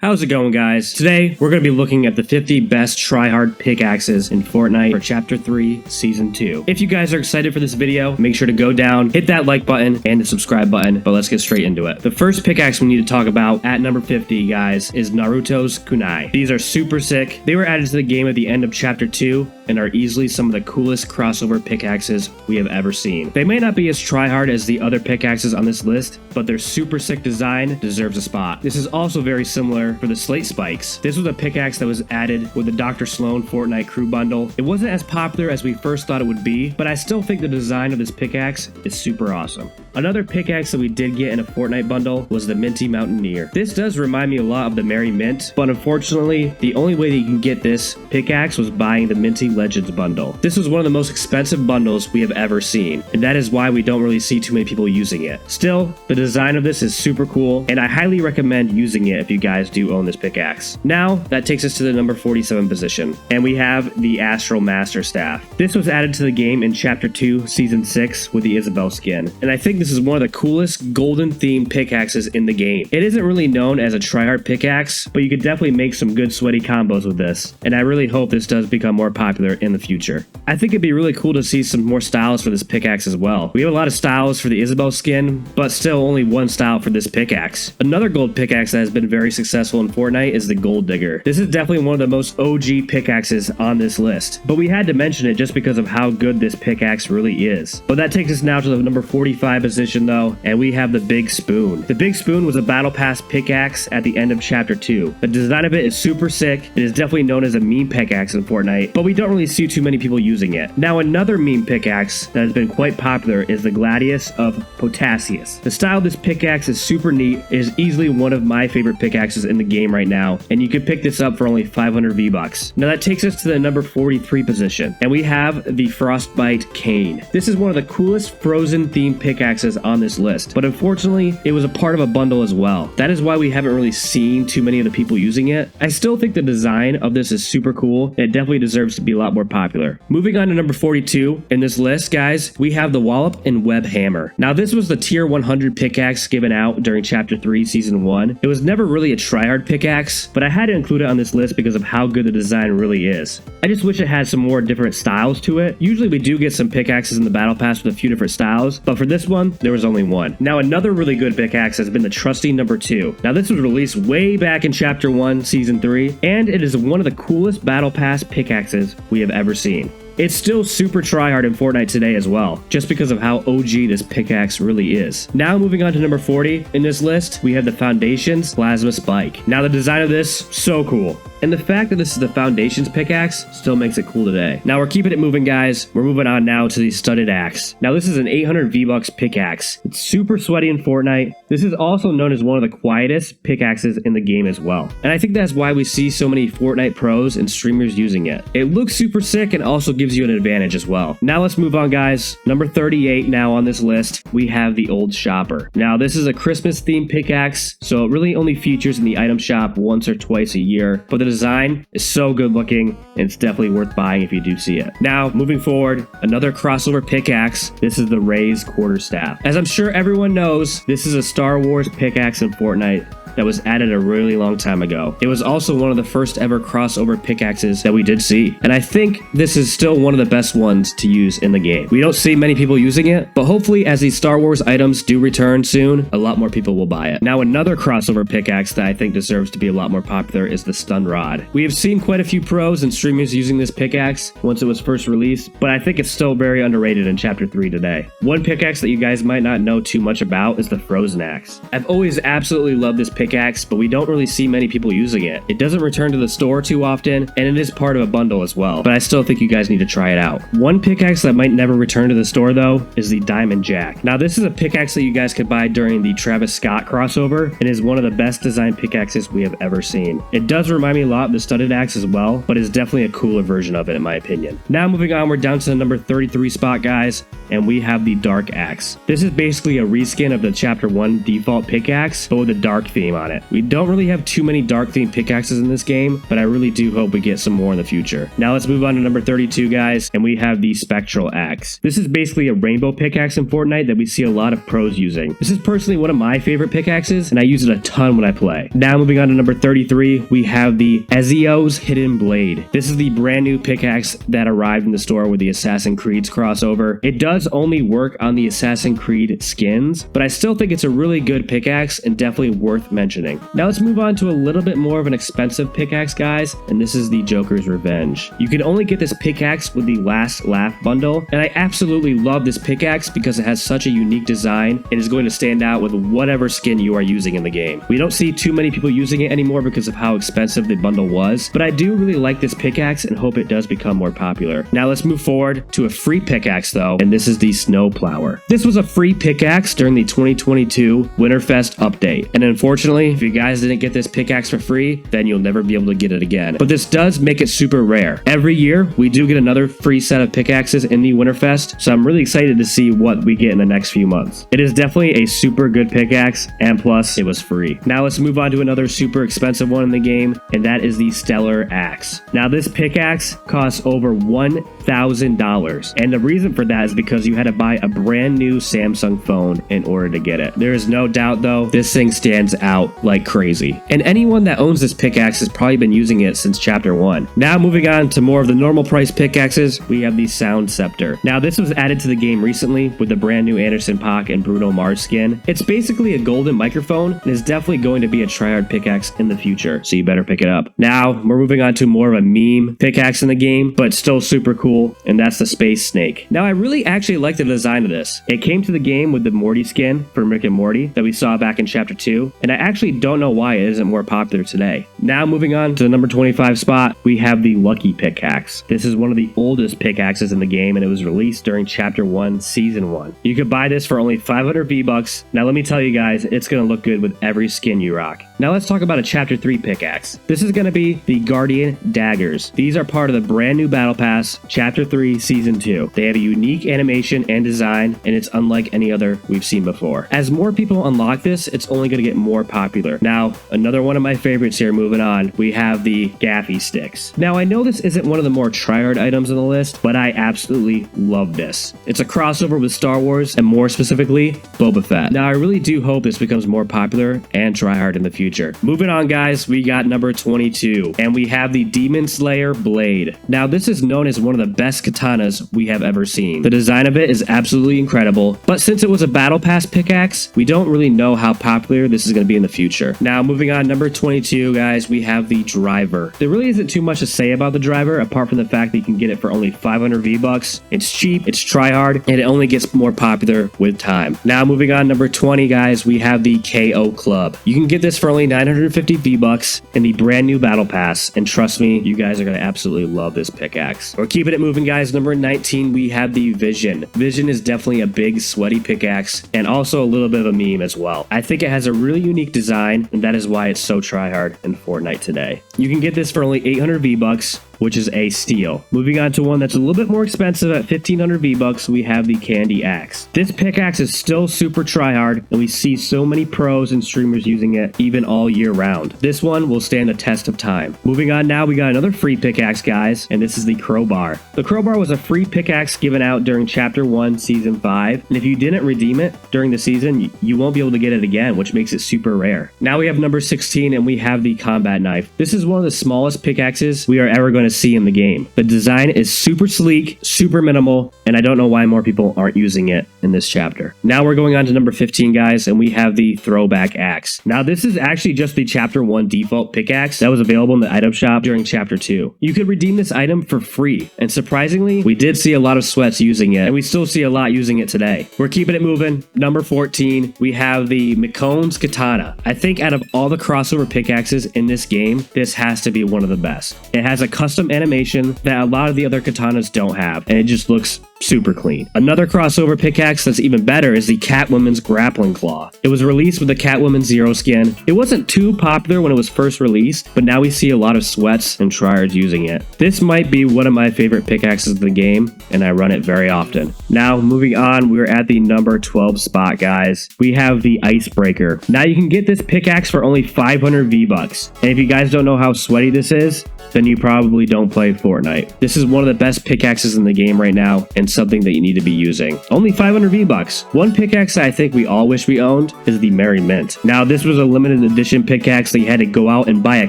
How's it going, guys? Today, we're going to be looking at the 50 best tryhard pickaxes in Fortnite for Chapter 3, Season 2. If you guys are excited for this video, make sure to go down, hit that like button, and the subscribe button, but let's get straight into it. The first pickaxe we need to talk about at number 50, guys, is Naruto's kunai. These are super sick. They were added to the game at the end of Chapter 2 and are easily some of the coolest crossover pickaxes we have ever seen. They may not be as tryhard as the other pickaxes on this list, but their super sick design deserves a spot. This is also very similar for the slate spikes. This was a pickaxe that was added with the Dr. Sloan Fortnite crew bundle. It wasn't as popular as we first thought it would be, but I still think the design of this pickaxe is super awesome. Another pickaxe that we did get in a Fortnite bundle was the Minty Mountaineer. This does remind me a lot of the Merry Mint, but unfortunately, the only way that you can get this pickaxe was buying the Minty Legends bundle. This was one of the most expensive bundles we have ever seen, and that is why we don't really see too many people using it. Still, the design of this is super cool, and I highly recommend using it if you guys do own this pickaxe. Now, that takes us to the number 47 position, and we have the Astral Master Staff. This was added to the game in Chapter 2, Season 6 with the Isabelle skin, and I think this is one of the coolest golden themed pickaxes in the game. It isn't really known as a tryhard pickaxe, but you could definitely make some good sweaty combos with this, and I really hope this does become more popular in the future. I think it'd be really cool to see some more styles for this pickaxe as well. We have a lot of styles for the Isabelle skin, but still only one style for this pickaxe. Another gold pickaxe that has been very successful in Fortnite is the Gold Digger. This is definitely one of the most OG pickaxes on this list, but we had to mention it just because of how good this pickaxe really is. But that takes us now to the number 45 position though, and we have the Big Spoon. The Big Spoon was a battle pass pickaxe at the end of Chapter 2. The design of it is super sick. It is definitely known as a meme pickaxe in Fortnite, but we don't really see too many people using it. Now, another meme pickaxe that has been quite popular is the Gladius of Potassius. The style of this pickaxe is super neat. It is easily one of my favorite pickaxes in the game right now, and you can pick this up for only 500 V-Bucks. Now that takes us to the number 43 position, and we have the Frostbite Cane. This is one of the coolest frozen themed pickaxes on this list, but unfortunately, it was a part of a bundle as well. That is why we haven't really seen too many of the people using it. I still think the design of this is super cool, and it definitely deserves to be a lot more popular. Moving on to number 42 in this list, guys, we have the Wallop and Web Hammer. Now this was the tier 100 pickaxe given out during Chapter 3 Season 1. It was never really a tryhard pickaxe, but I had to include it on this list because of how good the design really is. I just wish it had some more different styles to it. Usually we do get some pickaxes in the battle pass with a few different styles, but for this one, there was only one. Now another really good pickaxe has been the Trusty number 2. Now this was released way back in Chapter 1 Season 3, and it is one of the coolest battle pass pickaxes we have ever seen. It's still super tryhard in Fortnite today as well, just because of how OG this pickaxe really is. Now moving on to number 40 in this list, we have the Foundation's Plasma Spike. Now the design of this, so cool. And the fact that this is the Foundation's pickaxe still makes it cool today. Now we're keeping it moving, guys. We're moving on now to the Studded Axe. Now this is an 800 V-Bucks pickaxe. It's super sweaty in Fortnite. This is also known as one of the quietest pickaxes in the game as well. And I think that's why we see so many Fortnite pros and streamers using it. It looks super sick and also gives you an advantage as well. Now let's move on, guys. Number 38 now on this list, we have the Old Shopper. Now this is a Christmas themed pickaxe, so it really only features in the item shop once or twice a year, but the design is so good looking and it's definitely worth buying if you do see it. Now moving forward, another crossover pickaxe. This is the Ray's Quarterstaff. As I'm sure everyone knows, this is a Star Wars pickaxe in Fortnite that was added a really long time ago. It was also one of the first ever crossover pickaxes that we did see, and I think this is still one of the best ones to use in the game. We don't see many people using it, but hopefully as these Star Wars items do return soon, a lot more people will buy it. Now another crossover pickaxe that I think deserves to be a lot more popular is the Stun Rod. We have seen quite a few pros and streamers using this pickaxe once it was first released, but I think it's still very underrated in Chapter 3 today. One pickaxe that you guys might not know too much about is the Frozen Axe. I've always absolutely loved this pickaxe, but we don't really see many people using it. It doesn't return to the store too often, and it is part of a bundle as well, but I still think you guys need to try it out. One pickaxe that might never return to the store though is the Diamond Jack. Now this is a pickaxe that you guys could buy during the Travis Scott crossover, and is one of the best designed pickaxes we have ever seen. It does remind me a lot of the Studded Axe as well, but is definitely a cooler version of it in my opinion. Now moving on, we're down to the number 33 spot, guys, and we have the Dark Axe. This is basically a reskin of the Chapter 1 default pickaxe, but with a dark theme on it. We don't really have too many dark themed pickaxes in this game, but I really do hope we get some more in the future. Now let's move on to number 32, guys, and we have the Spectral Axe. This is basically a rainbow pickaxe in Fortnite that we see a lot of pros using. This is personally one of my favorite pickaxes, and I use it a ton when I play. Now moving on to number 33, we have the Ezio's Hidden Blade. This is the brand new pickaxe that arrived in the store with the Assassin's Creed's crossover. It does only work on the Assassin's Creed skins, but I still think it's a really good pickaxe and definitely worth mentioning. Now let's move on to a little bit more of an expensive pickaxe, guys, and this is the Joker's Revenge. You can only get this pickaxe with the Last Laugh bundle, and I absolutely love this pickaxe because it has such a unique design and is going to stand out with whatever skin you are using in the game. We don't see too many people using it anymore because of how expensive the bundle was, but I do really like this pickaxe and hope it does become more popular. Now let's move forward to a free pickaxe though, and this is the Snowplower. This was a free pickaxe during the 2022 Winterfest update, and unfortunately, if you guys didn't get this pickaxe for free, then you'll never be able to get it again. But this does make it super rare. Every year, we do get another free set of pickaxes in the Winterfest, so I'm really excited to see what we get in the next few months. It is definitely a super good pickaxe, and plus, it was free. Now let's move on to another super expensive one in the game, and that is the Stellar Axe. Now this pickaxe costs over $1,000, and the reason for that is because you had to buy a brand new Samsung phone in order to get it. There is no doubt though, this thing stands out like crazy. And anyone that owns this pickaxe has probably been using it since chapter 1. Now moving on to more of the normal price pickaxes, we have the Sound Scepter. Now this was added to the game recently with the brand new Anderson .Paak and Bruno Mars skin. It's basically a golden microphone and is definitely going to be a tryhard pickaxe in the future, so you better pick it up. Now we're moving on to more of a meme pickaxe in the game, but still super cool, and that's the Space Snake. Now I really actually like the design of this. It came to the game with the Morty skin from Rick and Morty that we saw back in chapter 2, and I actually don't know why it isn't more popular today. Now moving on to the number 25 spot, we have the Lucky Pickaxe. This is one of the oldest pickaxes in the game, and it was released during chapter 1 season 1. You could buy this for only 500 V-Bucks. Now let me tell you guys, it's going to look good with every skin you rock. Now let's talk about a chapter 3 pickaxe. This is going to be the Guardian Daggers. These are part of the brand new battle pass chapter 3 season 2. They have a unique animation and design, and it's unlike any other we've seen before. As more people unlock this, it's only going to get more popular. Now another one of my favorites here, moving on, we have the Gaffy Sticks. Now I know this isn't one of the more tryhard items on the list, but I absolutely love this. It's a crossover with Star Wars, and more specifically Boba Fett. Now I really do hope this becomes more popular and tryhard in the future. Moving on, guys, we got number 22, and we have the Demon Slayer Blade. Now this is known as one of the best katanas we have ever seen. The design of it is absolutely incredible, but since it was a battle pass pickaxe, we don't really know how popular this is going to be in the future. Now moving on, number 22, guys, we have the Driver. There really isn't too much to say about the Driver apart from the fact that you can get it for only 500 V-Bucks. It's cheap, it's tryhard, and it only gets more popular with time. Now moving on, number 20, guys, we have the KO Club. You can get this for only 950 V-Bucks in the brand new battle pass, and trust me, you guys are going to absolutely love this pickaxe. We're keeping it moving, guys. Number 19, we have the Vision. Vision is definitely a big sweaty pickaxe and also a little bit of a meme as well. I think it has a really unique design, and that is why it's so tryhard in Fortnite today. You can get this for only 800 V-Bucks, which is a steal. Moving on to one that's a little bit more expensive at 1500 V-Bucks, we have the Candy Axe. This pickaxe is still super tryhard, and we see so many pros and streamers using it even all year round. This one will stand the test of time. Moving on now, we got another free pickaxe, guys, and this is the Crowbar. The Crowbar was a free pickaxe given out during chapter 1 season 5, and if you didn't redeem it during the season, you won't be able to get it again, which makes it super rare. Now we have number 16, and we have the Combat Knife. This is one of the smallest pickaxes we are ever going to see in the game. The design is super sleek, super minimal, and I don't know why more people aren't using it in this chapter. Now we're going on to number 15, guys, and we have the Throwback Axe. Now this is actually just the chapter 1 default pickaxe that was available in the item shop during chapter 2. You could redeem this item for free, and surprisingly, we did see a lot of sweats using it, and we still see a lot using it today. We're keeping it moving. Number 14, we have the McCone's Katana. I think out of all the crossover pickaxes in this game, this has to be one of the best. It has a custom custom animation that a lot of the other katanas don't have, and it just looks super clean. Another crossover pickaxe that's even better is the Catwoman's Grappling Claw. It was released with the Catwoman Zero skin. It wasn't too popular when it was first released, but now we see a lot of sweats and tryhards using it. This might be one of my favorite pickaxes in the game, and I run it very often. Now, moving on, we're at the number 12 spot, guys. We have the Icebreaker. Now, you can get this pickaxe for only 500 V-Bucks, and if you guys don't know how sweaty this is, then you probably don't play Fortnite. This is one of the best pickaxes in the game right now, and something that you need to be using. Only 500 V-Bucks. One pickaxe I think we all wish we owned is the Merry Mint. Now, this was a limited edition pickaxe that you had to go out and buy a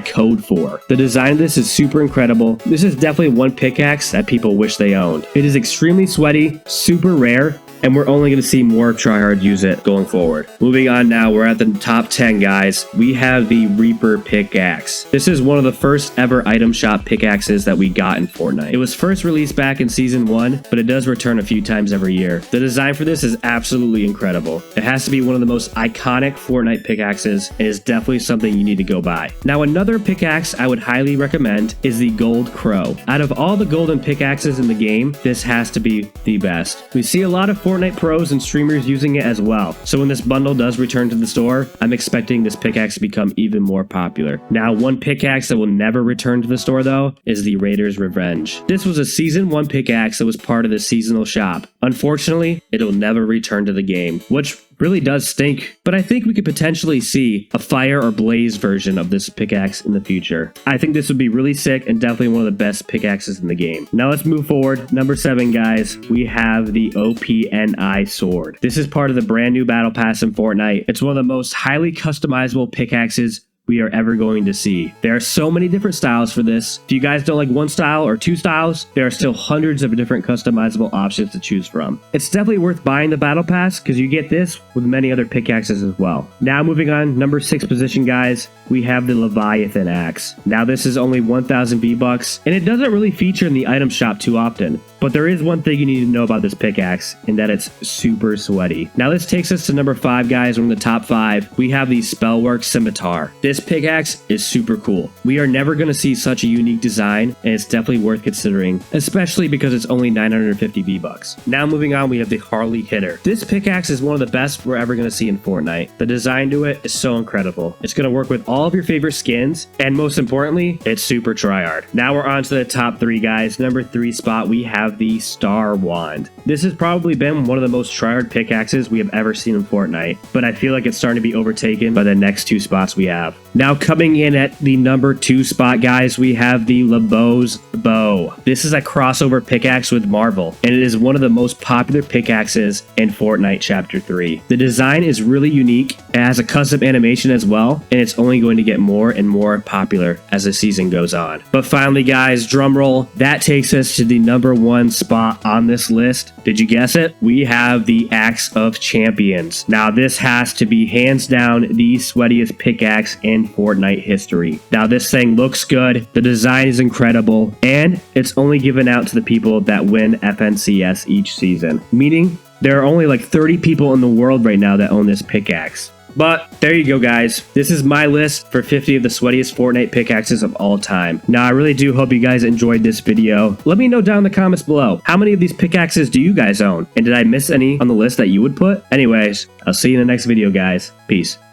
code for. The design of this is super incredible. This is definitely one pickaxe that people wish they owned. It is extremely sweaty, super rare, and we're only going to see more tryhards use it going forward. Moving on now, we're at the top 10, guys. We have the Reaper Pickaxe. This is one of the first ever item shop pickaxes that we got in Fortnite. It was first released back in Season 1, but it does return a few times every year. The design for this is absolutely incredible. It has to be one of the most iconic Fortnite pickaxes, and is definitely something you need to go buy. Now, another pickaxe I would highly recommend is the Gold Crow. Out of all the golden pickaxes in the game, this has to be the best. We see a lot of Fortnite pros and streamers using it as well. So when this bundle does return to the store, I'm expecting this pickaxe to become even more popular. Now, one pickaxe that will never return to the store though is the Raiders Revenge. This was a Season 1 pickaxe that was part of the seasonal shop. Unfortunately, it'll never return to the game, which really does stink, but I think we could potentially see a fire or blaze version of this pickaxe in the future. I think this would be really sick and definitely one of the best pickaxes in the game. Now let's move forward. Number 7, guys, we have the OPNI sword. This is part of the brand new battle pass in Fortnite. It's one of the most highly customizable pickaxes we are ever going to see. There are so many different styles for this. If you guys don't like one style or two styles, there are still hundreds of different customizable options to choose from. It's definitely worth buying the battle pass because you get this with many other pickaxes as well. Now moving on, number 6 position, guys, we have the Leviathan axe. Now this is only 1,000 V-Bucks, and it doesn't really feature in the item shop too often. But there is one thing you need to know about this pickaxe, and that it's super sweaty. Now this takes us to number 5, guys. We're in the top 5. We have the Spellwork Scimitar. This pickaxe is super cool. We are never going to see such a unique design, and it's definitely worth considering, especially because it's only 950 V-Bucks. Now moving on, we have the Harley Hitter. This pickaxe is one of the best we're ever going to see in Fortnite. The design to it is so incredible. It's going to work with all of your favorite skins, and most importantly, it's super tryhard. Now we're on to the top 3, guys. Number 3 spot, we have the Star Wand. This has probably been one of the most tryhard pickaxes we have ever seen in Fortnite, but I feel like it's starting to be overtaken by the next 2 spots we have. Now coming in at the number 2 spot, guys, we have the LeBeau's Bow. This is a crossover pickaxe with Marvel, and it is one of the most popular pickaxes in Fortnite Chapter 3. The design is really unique. It has a custom animation as well, and it's only going to get more and more popular as the season goes on. But finally, guys, drum roll, that takes us to the number 1 spot on this list. Did you guess it? We have the Axe of Champions. Now this has to be hands down the sweatiest pickaxe in Fortnite history. Now this thing looks good, the design is incredible, and it's only given out to the people that win FNCS each season. Meaning there are only like 30 people in the world right now that own this pickaxe. But there you go, guys. This is my list for 50 of the sweatiest Fortnite pickaxes of all time. Now, I really do hope you guys enjoyed this video. Let me know down in the comments below, how many of these pickaxes do you guys own? And did I miss any on the list that you would put? Anyways, I'll see you in the next video, guys. Peace.